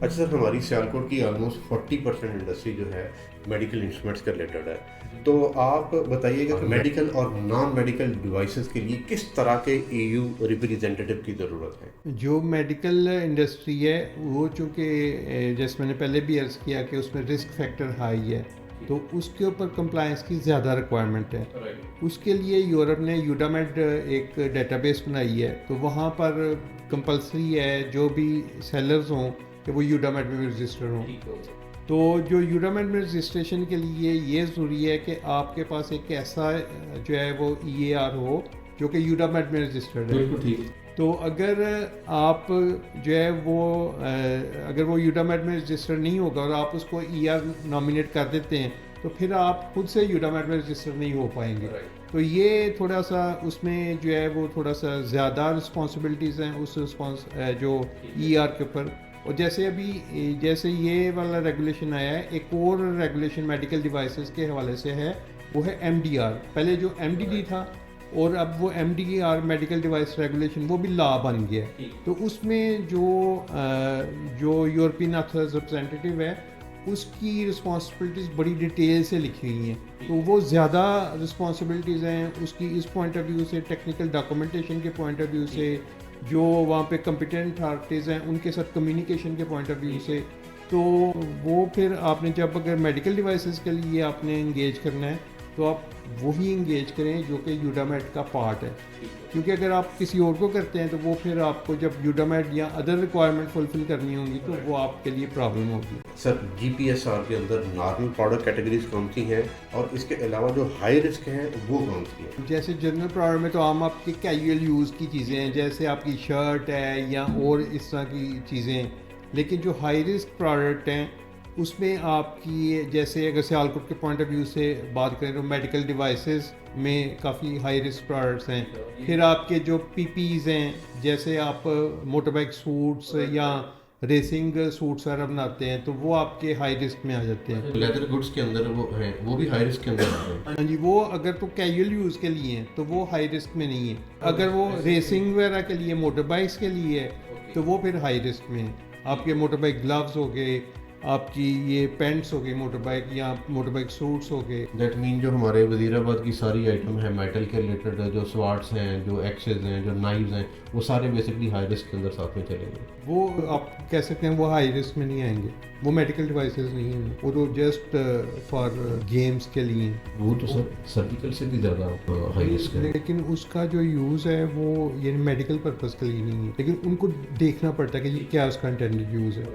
अच्छा सर, हमारी सियालकोट की ऑलमोस्ट 40% इंडस्ट्री जो है मेडिकल इंस्ट्रूमेंट्स के रिलेटेड है। तो आप बताइएगा कि मेडिकल और नॉन मेडिकल डिवाइसेस के लिए किस तरह के ईयू रिप्रेजेंटेटिव की ज़रूरत है। जो मेडिकल इंडस्ट्री है वो चूँकि जैसे मैंने पहले भी अर्ज़ किया कि उसमें रिस्क फैक्टर हाई है, तो उसके ऊपर कंप्लायंस की ज़्यादा रिक्वायरमेंट है। उसके लिए यूरोप ने यूडामेड एक डेटाबेस बनाई है, तो वहाँ पर कंपलसरी है जो भी सेलर्स हों कि वो यूडामेड में रजिस्टर हों। तो जो यूडामेड में रजिस्ट्रेशन के लिए ये ज़रूरी है कि आपके पास एक ऐसा जो है वो EAR हो जो कि यूडामेड में रजिस्टर्ड है। बिल्कुल ठीक। तो अगर आप जो है वो अगर वो यूडामेड में रजिस्टर नहीं होगा और आप उसको ER नॉमिनेट कर देते हैं तो फिर आप खुद से यूडामेड में रजिस्टर नहीं हो पाएंगे। तो ये थोड़ा सा उसमें जो है वो थोड़ा सा ज़्यादा रिस्पॉन्सिबिलिटीज़ हैं उस जो ER के ऊपर। और जैसे अभी जैसे ये वाला रेगुलेशन आया है, एक और रेगुलेशन मेडिकल डिवाइसेस के हवाले से है, वो है MDR। पहले जो MDD था और अब वो MDR मेडिकल डिवाइस रेगुलेशन वो भी लॉ बन गया है। तो उसमें जो यूरोपियन अथॉरिटीज रिप्रेजेंटेटिव है उसकी रिस्पॉन्सिबिलिटीज़ बड़ी डिटेल से लिखी हुई हैं। तो वो ज़्यादा रिस्पॉन्सिबिलिटीज़ हैं उसकी इस पॉइंट ऑफ व्यू से, टेक्निकल डॉक्यूमेंटेशन के पॉइंट ऑफ व्यू से, जो वहाँ पे कम्पिटेंट अथॉरिटीज़ हैं उनके साथ कम्युनिकेशन के पॉइंट ऑफ व्यू से। तो वो फिर आपने जब अगर मेडिकल डिवाइसेस के लिए आपने इंगेज करना है तो आप वही इंगेज करें जो कि यूडामेट का पार्ट है, क्योंकि अगर आप किसी और को करते हैं तो वो फिर आपको जब यूडामेट या अदर रिक्वायरमेंट फुलफिल करनी होंगी तो वो आपके लिए प्रॉब्लम होगी। सर, GPSR के अंदर नॉर्मल प्रोडक्ट कैटेगरीज कौन सी हैं और इसके अलावा जो हाई रिस्क हैं वो कौन सी हैं। जैसे जनरल प्रोडक्ट में तो आम आपके कैजुअल यूज़ की चीज़ें हैं, जैसे आपकी शर्ट है या और इस तरह की चीज़ें। लेकिन जो हाई रिस्क प्रोडक्ट हैं उसमें आपकी, जैसे अगर सियालकोट के पॉइंट ऑफ व्यू से बात करें तो मेडिकल डिवाइसेस में काफ़ी हाई रिस्क प्रोडक्ट्स हैं। फिर आपके जो PPs हैं, जैसे आप मोटर बाइक सूट्स या रेसिंग सूट्स वगैरह बनाते हैं तो वो आपके हाई रिस्क में आ जाते हैं। लेदर गुड्स के अंदर वो हैं, वो भी हाई रिस्क के अंदर आते हैं। हाँ जी, वो अगर तो कैजुअल यूज़ के लिए हैं तो वो हाई रिस्क में नहीं है। अगर वो रेसिंग वगैरह के लिए, मोटर बाइक्स के लिए है तो वो फिर हाई रिस्क में है। आपके मोटर बाइक ग्लव्स हो गए, आपकी ये पेंट्स हो गई मोटर बाइक, या मोटर बाइक सूट्स हो गए। दैट मीन जो हमारे वजीराबाद की सारी आइटम है मेटल के रिलेटेड, जो स्वाट्स हैं, जो एक्सेस हैं, जो नाइव्स हैं, वो सारे बेसिकली हाई रिस्क के अंदर साथ में चलेंगे। वो आप कह सकते हैं वो हाई रिस्क में नहीं आएंगे, वो मेडिकल डिवाइसेस नहीं हैं, वो तो जस्ट फॉर गेम्स के लिए हैं। वो तो सर सर्जिकल से भी ज़्यादा हाई रिस्क है। लेकिन उसका जो यूज़ है वो ये मेडिकल पर्पज़ के लिए नहीं है, लेकिन उनको देखना पड़ता है कि ये क्या उसका इंटेंडेड यूज़ है।